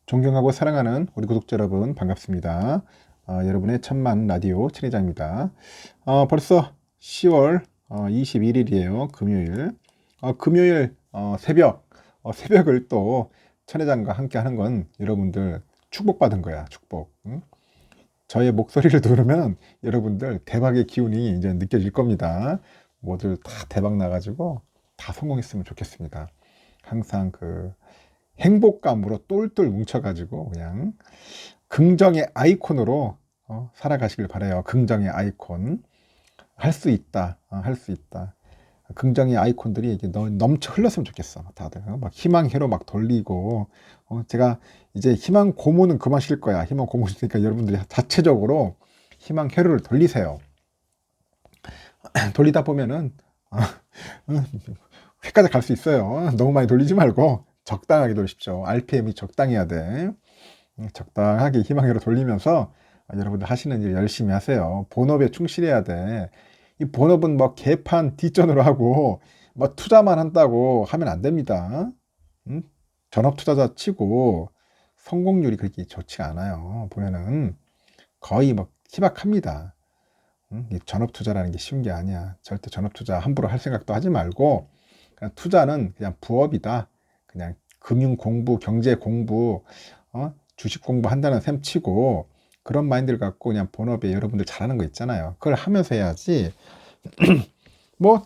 존경하고 사랑하는 우리 구독자 여러분 반갑습니다. 여러분의 천만 라디오 천혜장입니다. 벌써 10월 21일이에요. 금요일. 금요일 새벽을 또 천혜장과 함께 하는 건 여러분들 축복받은 거야. 축복. 응? 저의 목소리를 들으면 여러분들 대박의 기운이 이제 느껴질 겁니다. 모두 다 대박 나가지고 다 성공했으면 좋겠습니다. 항상 그 행복감으로 똘똘 뭉쳐가지고 그냥 긍정의 아이콘으로 살아가시길 바라요. 긍정의 아이콘. 할 수 있다. 할 수 있다. 긍정의 아이콘들이 이렇게 넘쳐 흘렀으면 좋겠어. 다들 막 희망회로 막 돌리고 제가 이제 희망 고문은 그만 쉴 거야. 희망 고문 쉬니까 여러분들이 자체적으로 희망회로를 돌리세요. 돌리다 보면은 회까지 갈 수 있어요. 너무 많이 돌리지 말고 적당하게 돌리십시오. RPM이 적당해야 돼. 적당하게 희망으로 돌리면서 여러분들 하시는 일 열심히 하세요. 본업에 충실해야 돼. 이 본업은 뭐 개판 뒷전으로 하고 뭐 투자만 한다고 하면 안 됩니다. 음? 전업 투자자 치고 성공률이 그렇게 좋지가 않아요. 보면은 거의 뭐 희박합니다. 이 전업 투자라는 게 쉬운 게 아니야. 절대 전업 투자 함부로 할 생각도 하지 말고 그냥 투자는 그냥 부업이다. 그냥 금융 공부, 경제 공부, 주식 공부한다는 셈 치고 그런 마인드를 갖고 그냥 본업에 여러분들 잘하는 거 있잖아요. 그걸 하면서 해야지. 뭐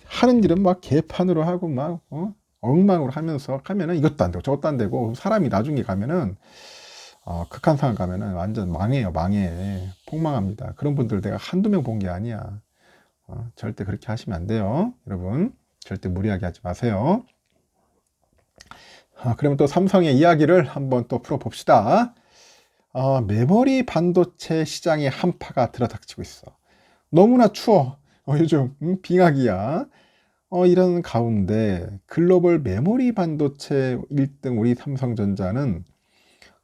하는 일은 막 개판으로 하고 막 엉망으로 하면서 가면은 이것도 안 되고 저것도 안 되고 사람이 나중에 가면은 극한 상황 가면은 완전 망해요. 망해. 폭망합니다. 그런 분들 내가 한두 명 본 게 아니야. 절대 그렇게 하시면 안 돼요. 여러분 절대 무리하게 하지 마세요. 그러면 또 삼성의 이야기를 한번 또 풀어봅시다. 메모리 반도체 시장에 한파가 들어닥치고 있어. 너무나 추워. 요즘 빙하기야. 이런 가운데 글로벌 메모리 반도체 1등 우리 삼성전자는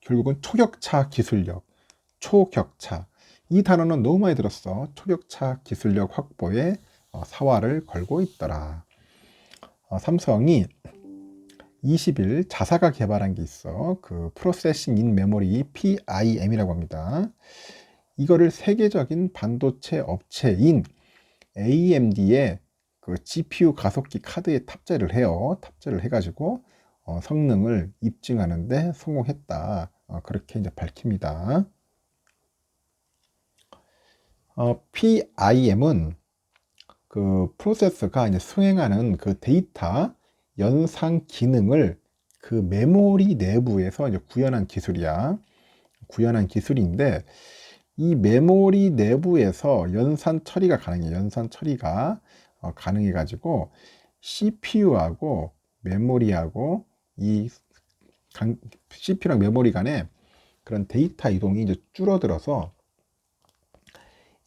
결국은 초격차 기술력, 초격차. 이 단어는 너무 많이 들었어. 초격차 기술력 확보에 사활을 걸고 있더라. 삼성이 20일 자사가 개발한 게 있어. 그 프로세싱 인 메모리 PIM이라고 합니다. 이거를 세계적인 반도체 업체인 AMD의 그 GPU 가속기 카드에 탑재를 해요. 탑재를 해가지고 성능을 입증하는데 성공했다. 그렇게 이제 밝힙니다. PIM은 그 프로세서가 이제 수행하는 그 데이터 연상 기능을 그 메모리 내부에서 이제 구현한 기술이야. 구현한 기술인데 이 메모리 내부에서 연산 처리가 가능해. 연산 처리가 가능해 가지고 CPU하고 메모리하고 이 CPU랑 메모리 간에 그런 데이터 이동이 이제 줄어들어서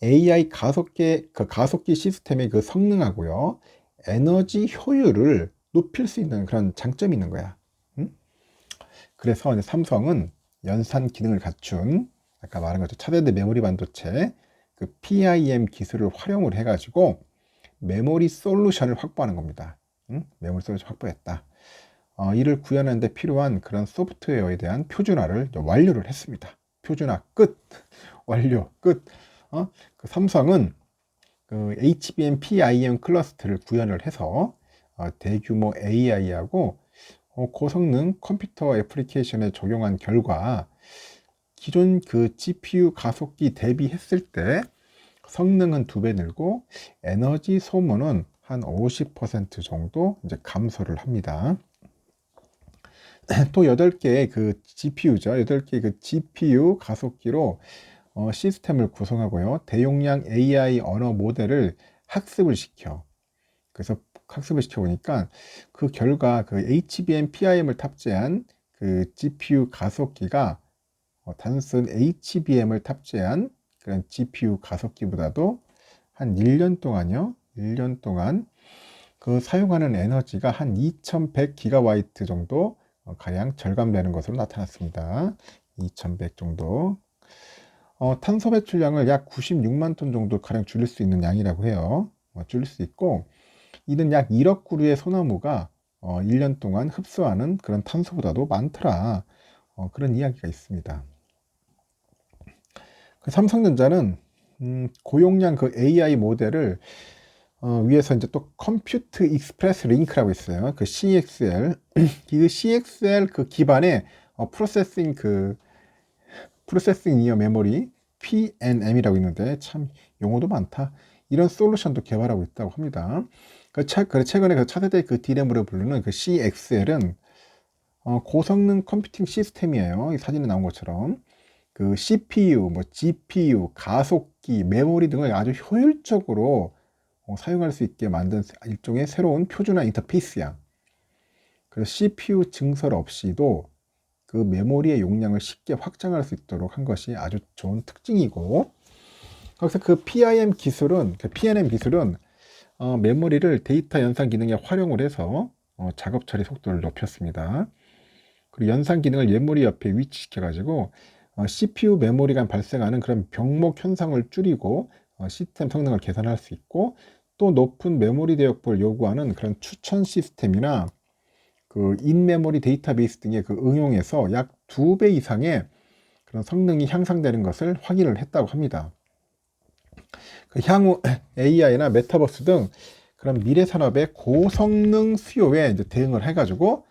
AI 가속기 시스템의 그 성능하고요, 에너지 효율을 높일 수 있는 그런 장점이 있는 거야. 응? 그래서 이제 삼성은 연산 기능을 갖춘 아까 말한 것처럼 차세대 메모리 반도체 그 PIM 기술을 활용을 해가지고 메모리 솔루션을 확보하는 겁니다. 응? 메모리 솔루션 확보했다. 이를 구현하는 데 필요한 그런 소프트웨어에 대한 표준화를 완료를 했습니다. 표준화 끝. 완료 끝. 그 삼성은 그 HBM PIM 클러스터를 구현을 해서 대규모 AI하고 고성능 컴퓨터 애플리케이션에 적용한 결과 기존 그 GPU 가속기 대비했을 때 성능은 2배 늘고 에너지 소모는 한 50% 정도 이제 감소를 합니다. 또 8개의 그 GPU죠. 8개의 그 GPU 가속기로 시스템을 구성하고요. 대용량 AI 언어 모델을 학습을 시켜. 그래서 학습을 시켜 보니까 그 결과 그 HBM PIM을 탑재한 그 GPU 가속기가 단순 HBM을 탑재한 그런 GPU 가속기보다도 한 1년 동안요. 1년 동안 그 사용하는 에너지가 한 2100기가와이트 정도 가량 절감되는 것으로 나타났습니다. 2100 정도. 탄소 배출량을 약 96만 톤 정도 가량 줄일 수 있는 양이라고 해요. 줄일 수 있고 이는 약 1억 그루의 소나무가 1년 동안 흡수하는 그런 탄소보다도 많더라. 그런 이야기가 있습니다. 삼성전자는 고용량 그 AI 모델을 위에서 이제 또 컴퓨트 익스프레스 링크라고 있어요. 그 CXL 이 CXL 그 기반에 프로세싱 이어 메모리 PNM이라고 있는데 참 용어도 많다. 이런 솔루션도 개발하고 있다고 합니다. 최근에 그 차세대 그 D램으로 부르는 그 CXL은 고성능 컴퓨팅 시스템이에요. 이 사진에 나온 것처럼 그 CPU, 뭐 GPU, 가속기, 메모리 등을 아주 효율적으로 사용할 수 있게 만든 일종의 새로운 표준화 인터페이스야. 그래서 CPU 증설 없이도 그 메모리의 용량을 쉽게 확장할 수 있도록 한 것이 아주 좋은 특징이고, 그래서 그 PNM 기술은 메모리를 데이터 연산 기능에 활용을 해서 작업 처리 속도를 높였습니다. 그리고 연산 기능을 메모리 옆에 위치시켜 가지고 CPU 메모리 간 발생하는 그런 병목 현상을 줄이고 시스템 성능을 개선할 수 있고, 또 높은 메모리 대역폭을 요구하는 그런 추천 시스템이나 그 인메모리 데이터베이스 등의 그 응용에서 약 2배 이상의 그런 성능이 향상되는 것을 확인을 했다고 합니다. 그 향후 AI나 메타버스 등 그런 미래 산업의 고성능 수요에 이제 대응을 해가지고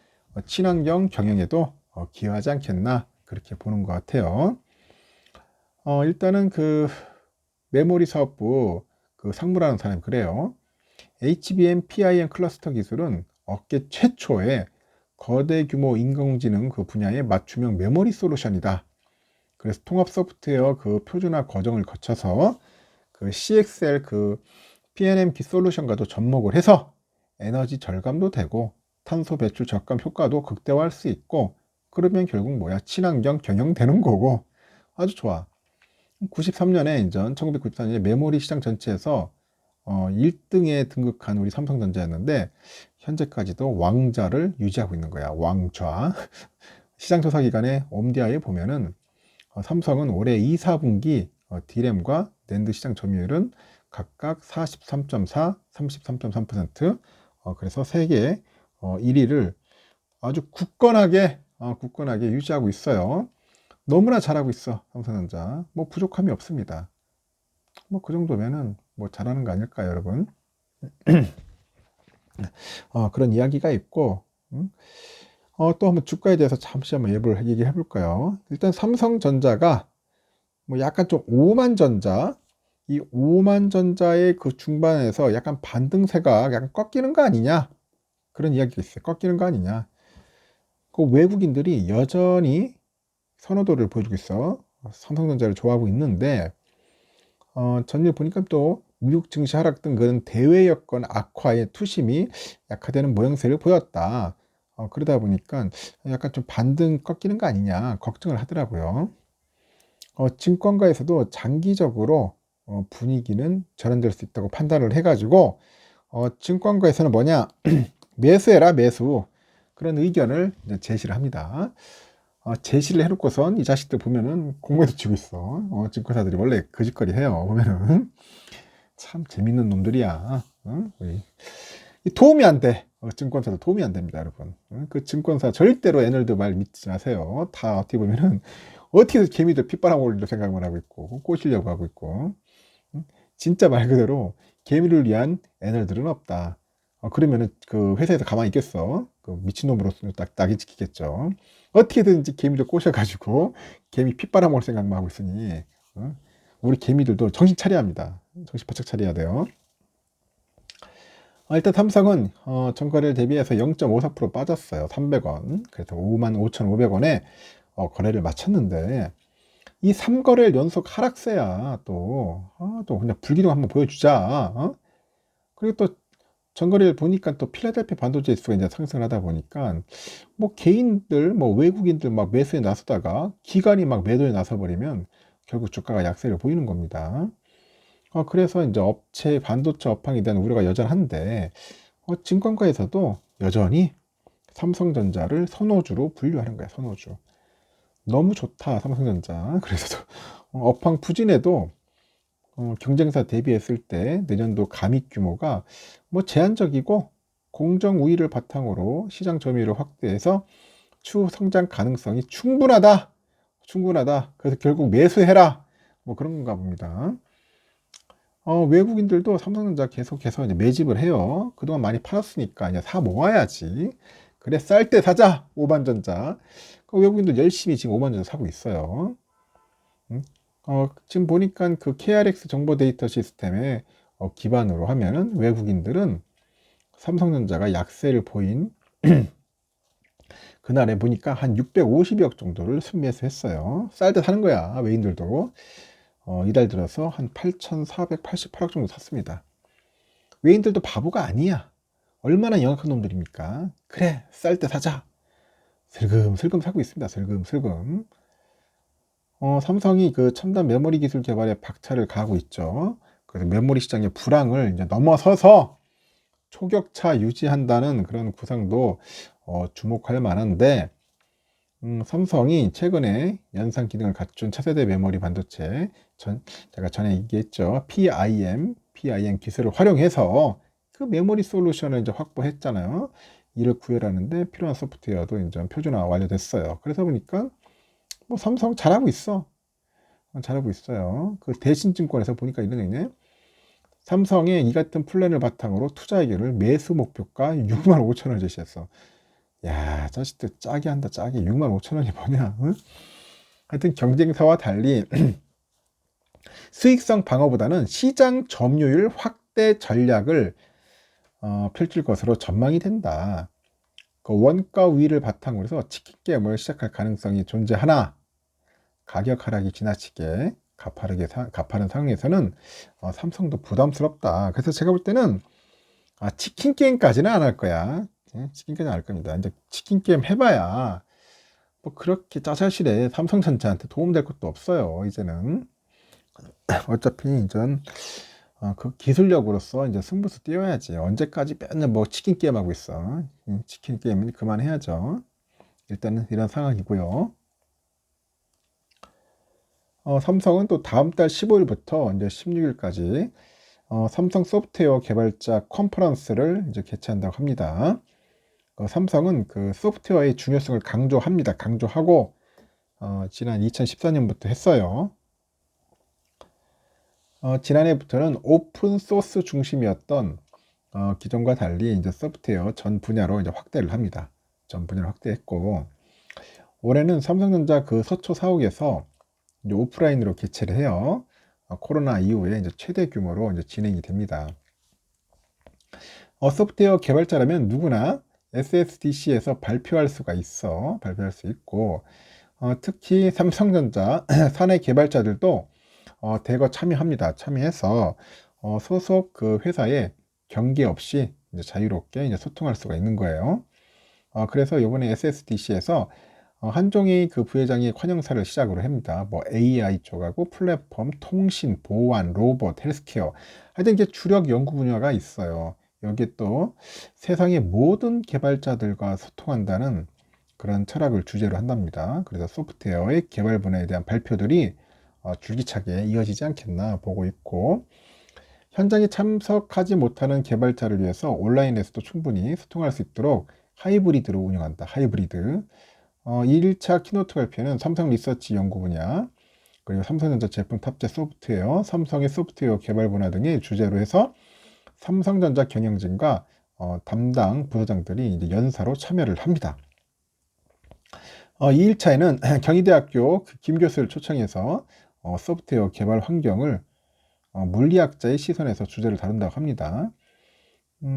친환경 경영에도 기여하지 않겠나 그렇게 보는 것 같아요. 일단은 그 메모리 사업부 그 상무라는 사람이 그래요. HBM PIM 클러스터 기술은 업계 최초의 거대 규모 인공지능 그 분야의 맞춤형 메모리 솔루션이다. 그래서 통합 소프트웨어 그 표준화 과정을 거쳐서 그 CXL 그 PNM 기 솔루션과도 접목을 해서 에너지 절감도 되고 탄소 배출 적감 효과도 극대화할 수 있고, 그러면 결국 뭐야? 친환경 경영되는 거고 아주 좋아. 93년에 인전 1994년에 메모리 시장 전체에서 1등에 등극한 우리 삼성전자였는데 현재까지도 왕좌를 유지하고 있는 거야. 왕좌. 시장 조사 기관의 옴디아에 보면은 삼성은 올해 2, 4분기 D램과 낸드 시장 점유율은 각각 43.4, 33.3%, 그래서 세계 1위를 아주 굳건하게 유지하고 있어요. 너무나 잘하고 있어, 삼성전자. 뭐 부족함이 없습니다. 뭐 그 정도면은 뭐 잘하는 거 아닐까요, 여러분? 그런 이야기가 있고, 또 한번 주가에 대해서 잠시 한번 얘기해 볼까요? 일단 삼성전자가 뭐 약간 좀 오만전자, 이 오만전자의 그 중반에서 약간 반등세가 약간 꺾이는 거 아니냐? 그런 이야기가 있어요. 꺾이는 거 아니냐? 그 외국인들이 여전히 선호도를 보여주고 있어. 삼성전자를 좋아하고 있는데, 전일 보니까 또 미국 증시 하락 등 그런 대외 여건 악화의 투심이 약화되는 모양새를 보였다. 그러다 보니까 약간 좀 반등 꺾이는 거 아니냐 걱정을 하더라고요. 증권가에서도 장기적으로 분위기는 전환될 수 있다고 판단을 해가지고 증권가에서는 뭐냐 매수해라 매수, 그런 의견을 이제 제시를 합니다. 제시를 해놓고선 이 자식들 보면은 공부해서 치고 있어. 증권사들이 원래 거짓거리 해요. 보면은 참 재밌는 놈들이야. 도움이 안 돼. 증권사도 도움이 안 됩니다, 여러분. 그 증권사 절대로 애널드 말 믿지 마세요. 다 어떻게 보면은 어떻게 해서 개미들 핏바람 올리려 생각만 하고 있고 꼬시려고 하고 있고, 진짜 말 그대로 개미를 위한 애널들은 없다. 그러면은 그 회사에서 가만히 있겠어? 그 미친놈으로서 낙인 찍히겠죠. 어떻게든지 개미를 꼬셔가지고 개미 핏바람 올 생각만 하고 있으니 우리 개미들도 정신 차려야 합니다. 정신 바짝 차려야 돼요. 일단 삼성은 전거래를 대비해서 0.54% 빠졌어요. 300원. 그래서 55,500원에 거래를 마쳤는데 이 3거래일 연속 하락세야. 또 그냥 불기둥 한번 보여주자. 그리고 또 전거래를 보니까 또 필라델피아 반도체 지수가 이제 상승을 하다 보니까 뭐 개인들 뭐 외국인들 막 매수에 나서다가 기관이 막 매도에 나서 버리면 결국 주가가 약세를 보이는 겁니다. 그래서 이제 반도체 업황에 대한 우려가 여전한데 증권가에서도 여전히 삼성전자를 선호주로 분류하는 거야. 선호주. 너무 좋다 삼성전자. 그래서 업황 부진에도 경쟁사 대비했을 때 내년도 감익 규모가 뭐 제한적이고 공정 우위를 바탕으로 시장 점유율을 확대해서 추후 성장 가능성이 충분하다. 그래서 결국 매수해라. 뭐 그런 건가 봅니다. 외국인들도 삼성전자 계속해서 이제 매집을 해요. 그동안 많이 팔았으니까 이제 사 모아야지. 그래, 쌀 때 사자. 오반전자. 외국인들 열심히 지금 오반전자 사고 있어요. 지금 보니까 그 KRX 정보 데이터 시스템에 기반으로 하면은 외국인들은 삼성전자가 약세를 보인 그날에 보니까 한 650억 정도를 순매수했어요. 쌀 때 사는 거야. 외인들도. 이달 들어서 한 8,488억 정도 샀습니다. 외인들도 바보가 아니야. 얼마나 영악한 놈들입니까? 그래, 쌀 때 사자. 슬금슬금 사고 있습니다. 슬금슬금. 삼성이 그 첨단 메모리 기술 개발에 박차를 가하고 있죠. 그래서 메모리 시장의 불황을 이제 넘어서서 초격차 유지한다는 그런 구상도 주목할 만한데, 삼성이 최근에 연산 기능을 갖춘 차세대 메모리 반도체, 제가 전에 얘기했죠. PIM 기술을 활용해서 그 메모리 솔루션을 이제 확보했잖아요. 이를 구현하는데 필요한 소프트웨어도 이제 표준화 완료됐어요. 그래서 보니까 뭐 삼성 잘하고 있어. 잘하고 있어요. 그 대신증권에서 보니까 이런 게 있네. 삼성의 이 같은 플랜을 바탕으로 투자 의견을 매수 목표가 6만 5천 원 제시했어. 야, 자식들 짜게 한다, 짜게. 6만 5천 원이 뭐냐? 응? 하여튼 경쟁사와 달리 수익성 방어보다는 시장 점유율 확대 전략을 펼칠 것으로 전망이 된다. 그 원가 위를 바탕으로 해서 치킨 게임을 시작할 가능성이 존재하나 가격 하락이 지나치게 가파른 상황에서는 삼성도 부담스럽다. 그래서 제가 볼 때는 치킨 게임까지는 안 할 거야. 치킨 게임 안 할 겁니다. 이제 치킨 게임 해봐야 뭐 그렇게 짜잘실에 삼성전자한테 도움될 것도 없어요. 이제는 어차피 이전 그 기술력으로서 이제 승부수 띄워야지. 언제까지 맨날 뭐 치킨 게임 하고 있어. 치킨 게임은 그만해야죠. 일단은 이런 상황이고요. 삼성은 또 다음 달 15일부터 이제 16일까지 삼성 소프트웨어 개발자 컨퍼런스를 이제 개최한다고 합니다. 삼성은 그 소프트웨어의 중요성을 강조합니다. 강조하고 지난 2014년부터 했어요. 지난해부터는 오픈 소스 중심이었던 기존과 달리 이제 소프트웨어 전 분야로 이제 확대를 합니다. 전 분야를 확대했고 올해는 삼성전자 그 서초 사옥에서 이제 오프라인으로 개최를 해요. 코로나 이후에 이제 최대 규모로 이제 진행이 됩니다. 소프트웨어 개발자라면 누구나 SSDC에서 발표할 수가 있어. 발표할 수 있고 특히 삼성전자 사내 개발자들도 대거 참여합니다. 참여해서 소속 그 회사에 경계 없이 이제 자유롭게 이제 소통할 수가 있는 거예요. 그래서 이번에 SSDC에서 한종희 그 부회장이 환영사를 시작으로 합니다. 뭐 AI 쪽하고 플랫폼, 통신, 보안, 로봇, 헬스케어. 하여튼 이게 주력 연구 분야가 있어요. 여기에 또 세상의 모든 개발자들과 소통한다는 그런 철학을 주제로 한답니다. 그래서 소프트웨어의 개발 분야에 대한 발표들이 줄기차게 이어지지 않겠나 보고 있고 현장에 참석하지 못하는 개발자를 위해서 온라인에서도 충분히 소통할 수 있도록 하이브리드로 운영한다. 하이브리드. 1차 키노트 발표는 삼성 리서치 연구 분야, 그리고 삼성전자 제품 탑재 소프트웨어, 삼성의 소프트웨어 개발 분야 등의 주제로 해서 삼성전자 경영진과 담당 부서장들이 이제 연사로 참여를 합니다. 2일차에는 경희대학교 김 교수를 초청해서 소프트웨어 개발 환경을 물리학자의 시선에서 주제를 다룬다고 합니다.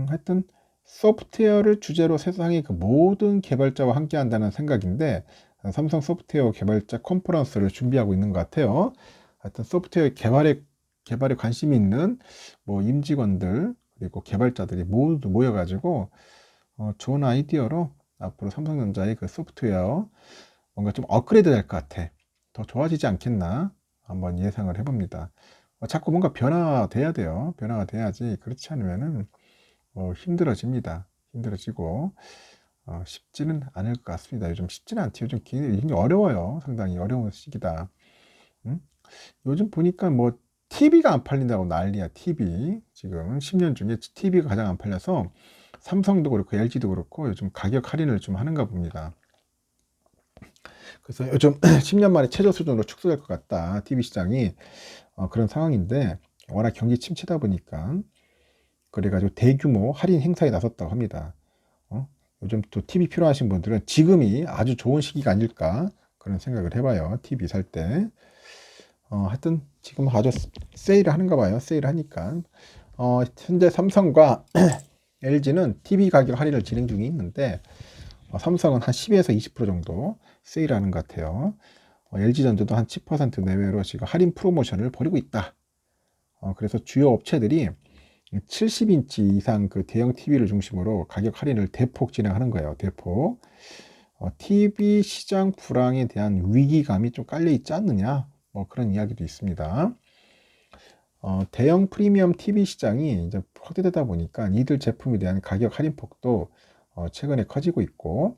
하여튼 소프트웨어를 주제로 세상의 그 모든 개발자와 함께 한다는 생각인데 삼성 소프트웨어 개발자 컨퍼런스를 준비하고 있는 것 같아요. 하여튼 소프트웨어 개발에 관심이 있는 뭐 임직원들 그리고 개발자들이 모두 모여가지고 좋은 아이디어로 앞으로 삼성전자의 그 소프트웨어 뭔가 좀 업그레이드 될 것 같아. 더 좋아지지 않겠나 한번 예상을 해봅니다. 자꾸 뭔가 변화돼야 돼요. 변화가 돼야지. 그렇지 않으면은 힘들어집니다. 힘들어지고 쉽지는 않을 것 같습니다. 요즘 쉽지는 않지. 요즘 굉장히 어려워요. 상당히 어려운 시기다. 요즘 보니까 뭐 TV가 안 팔린다고 난리야. TV 지금 10년 중에 TV가 가장 안 팔려서 삼성도 그렇고 LG도 그렇고 요즘 가격 할인을 좀 하는가 봅니다. 그래서 요즘 10년 만에 최저 수준으로 축소될 것 같다. TV 시장이 그런 상황인데 워낙 경기 침체다 보니까 그래가지고 대규모 할인 행사에 나섰다고 합니다. 요즘 또 TV 필요하신 분들은 지금이 아주 좋은 시기가 아닐까 그런 생각을 해봐요. TV 살 때. 하여튼 지금 아주 세일을 하는가 봐요. 세일을 하니까. 현재 삼성과 LG는 TV 가격 할인을 진행 중에 있는데 삼성은 한 10에서 20% 정도 세일하는 것 같아요. LG전자도 한 10% 내외로 지금 할인 프로모션을 벌이고 있다. 그래서 주요 업체들이 70인치 이상 그 대형 TV를 중심으로 가격 할인을 대폭 진행하는 거예요. 대폭. TV 시장 불황에 대한 위기감이 좀 깔려 있지 않느냐? 뭐 그런 이야기도 있습니다. 대형 프리미엄 TV 시장이 이제 확대되다 보니까 이들 제품에 대한 가격 할인폭도 최근에 커지고 있고,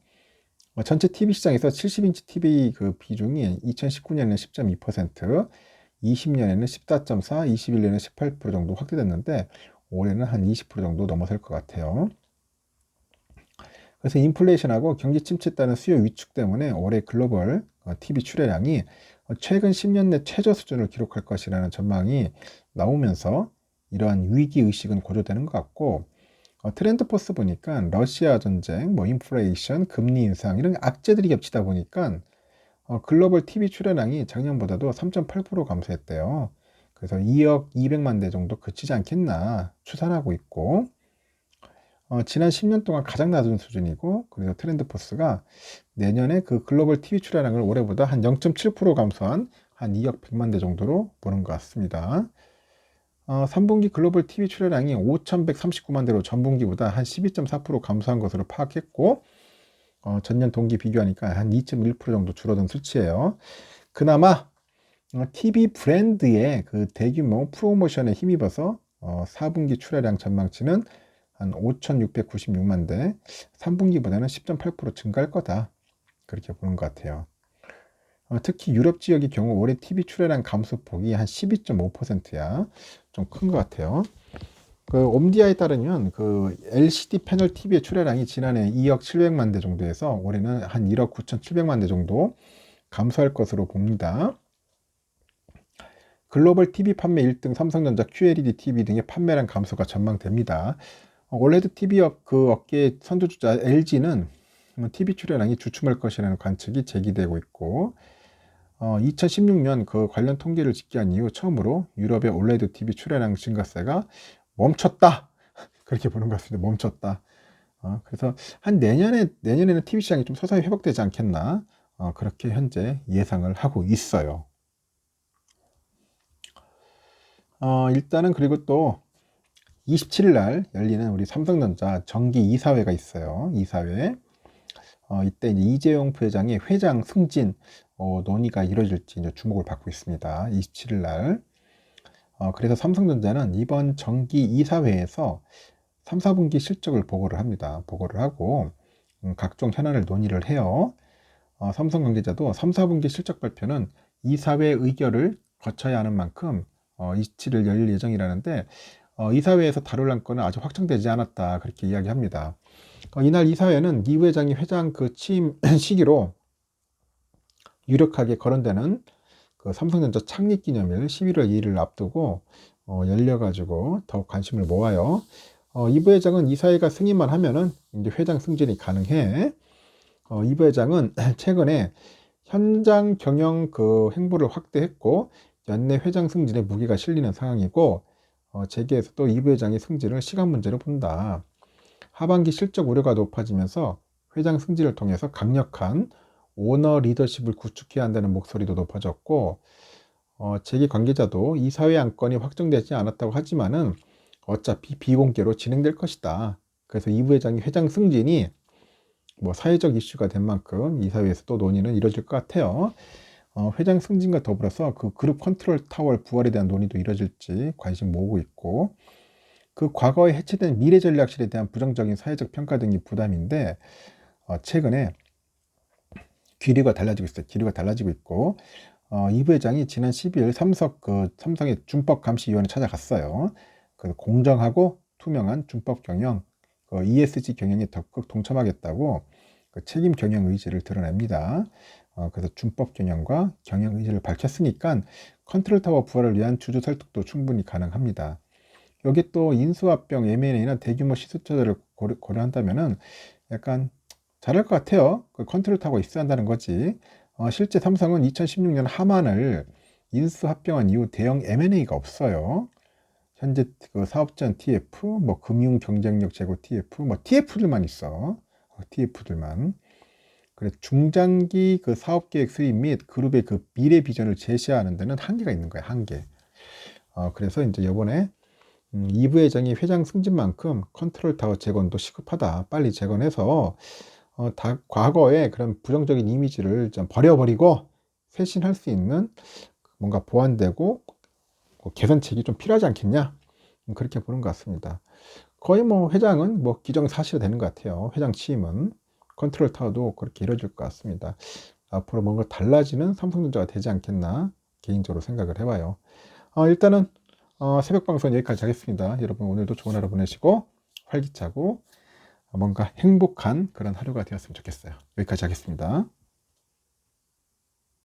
전체 TV 시장에서 70인치 TV 그 비중이 2019년에는 10.2%, 20년에는 14.4, 21년에는 18% 정도 확대됐는데 올해는 한 20% 정도 넘어설 것 같아요. 그래서 인플레이션하고 경기 침체 따른 수요 위축 때문에 올해 글로벌 TV 출하량이 최근 10년 내 최저 수준을 기록할 것이라는 전망이 나오면서 이러한 위기 의식은 고조되는 것 같고, 트렌드 포스 보니까 러시아 전쟁, 뭐 인플레이션, 금리 인상 이런 악재들이 겹치다 보니까 글로벌 TV 출하량이 작년보다도 3.8% 감소했대요. 그래서 2억 200만 대 정도 그치지 않겠나 추산하고 있고, 지난 10년 동안 가장 낮은 수준이고, 그래서 트렌드 포스가 내년에 그 글로벌 TV 출하량을 올해보다 한 0.7% 감소한 한 2억 100만 대 정도로 보는 것 같습니다. 3분기 글로벌 TV 출하량이 5,139만 대로 전분기보다 한 12.4% 감소한 것으로 파악했고, 전년 동기 비교하니까 한 2.1% 정도 줄어든 수치예요. 그나마 TV 브랜드의 그 대규모 프로모션에 힘입어서 4분기 출하량 전망치는 한 5,696만 대, 3분기보다는 10.8% 증가할 거다. 그렇게 보는 것 같아요. 특히 유럽 지역의 경우 올해 TV 출하량 감소폭이 한 12.5%야. 좀 큰 것 같아요. 그 옴디아에 따르면 그 LCD 패널 TV의 출하량이 지난해 2억 700만 대 정도에서 올해는 한 1억 9,700만 대 정도 감소할 것으로 봅니다. 글로벌 TV 판매 1등 삼성전자 QLED TV 등의 판매량 감소가 전망됩니다. 올레드 TV 그 업계 선두주자 LG는 TV 출하량이 주춤할 것이라는 관측이 제기되고 있고, 2016년 그 관련 통계를 집계한 이후 처음으로 유럽의 올레드 TV 출하량 증가세가 멈췄다. 그렇게 보는 것 같습니다. 멈췄다. 그래서 한 내년에는 TV 시장이 좀 서서히 회복되지 않겠나. 그렇게 현재 예상을 하고 있어요. 일단은 그리고 또 27일 날 열리는 우리 삼성전자 정기 이사회가 있어요. 이사회. 이때 이제 이재용 부회장의 회장 승진 논의가 이루어질지 이제 주목을 받고 있습니다. 27일 날. 그래서 삼성전자는 이번 정기 이사회에서 3, 4분기 실적을 보고를 합니다. 보고를 하고 각종 현안을 논의를 해요. 삼성 관계자도 3, 4분기 실적 발표는 이사회 의결을 거쳐야 하는 만큼 27일 열릴 예정이라는데 이사회에서 다룰 안건은 아직 확정되지 않았다. 그렇게 이야기합니다. 이날 이사회는 이 회장이 회장 그 취임 시기로 유력하게 거론되는 그 삼성전자 창립 기념일 11월 2일을 앞두고 열려가지고 더욱 관심을 모아요. 이 부회장은 이사회가 승인만 하면은 이제 회장 승진이 가능해. 이 부회장은 최근에 현장 경영 그 행보를 확대했고 연내 회장 승진에 무게가 실리는 상황이고 재계에서도 이 부회장의 승진을 시간 문제로 본다. 하반기 실적 우려가 높아지면서 회장 승진을 통해서 강력한 오너 리더십을 구축해야 한다는 목소리도 높아졌고, 재계 관계자도 이사회 안건이 확정되지 않았다고 하지만은 어차피 비공개로 진행될 것이다. 그래서 이 부회장의 회장 승진이 뭐 사회적 이슈가 된 만큼 이사회에서 또 논의는 이루어질 것 같아요. 회장 승진과 더불어서 그 그룹 컨트롤 타워 부활에 대한 논의도 이루어질지 관심 모으고 있고, 그 과거에 해체된 미래전략실에 대한 부정적인 사회적 평가 등이 부담인데 최근에 기류가 달라지고 있어요. 기류가 달라지고 있고 이 부회장이 지난 12일 삼성의 준법감시위원회 찾아갔어요. 그 공정하고 투명한 준법 경영, ESG 경영에 적극 동참하겠다고 그 책임 경영 의지를 드러냅니다. 그래서 준법 경영과 경영 의지를 밝혔으니까 컨트롤 타워 부활을 위한 주주 설득도 충분히 가능합니다. 여기 또 인수합병, M&A나 대규모 시투자들을 고려한다면은 약간 잘할 것 같아요. 그 컨트롤 타워 있어야 한다는 거지. 실제 삼성은 2016년 하만을 인수합병한 이후 대형 M&A가 없어요. 현재 그 사업전 TF, 뭐 금융 경쟁력 제고 TF, 뭐 TF들만 있어. TF들만. 그래 중장기 그 사업 계획 수립 및 그룹의 그 미래 비전을 제시하는 데는 한계가 있는 거야, 한계. 그래서 이제 이번에 이부 회장이 회장 승진만큼 컨트롤 타워 재건도 시급하다. 빨리 재건해서 과거의 그런 부정적인 이미지를 좀 버려버리고 쇄신할 수 있는 뭔가 보완되고 개선책이 좀 필요하지 않겠냐? 그렇게 보는 것 같습니다. 거의 뭐 회장은 뭐 기정사실화 되는 것 같아요. 회장 취임은 컨트롤 타워도 그렇게 이루어질 것 같습니다. 앞으로 뭔가 달라지는 삼성전자가 되지 않겠나 개인적으로 생각을 해봐요. 일단은 새벽 방송 여기까지 하겠습니다. 여러분 오늘도 좋은 하루 보내시고 활기차고 뭔가 행복한 그런 하루가 되었으면 좋겠어요. 여기까지 하겠습니다.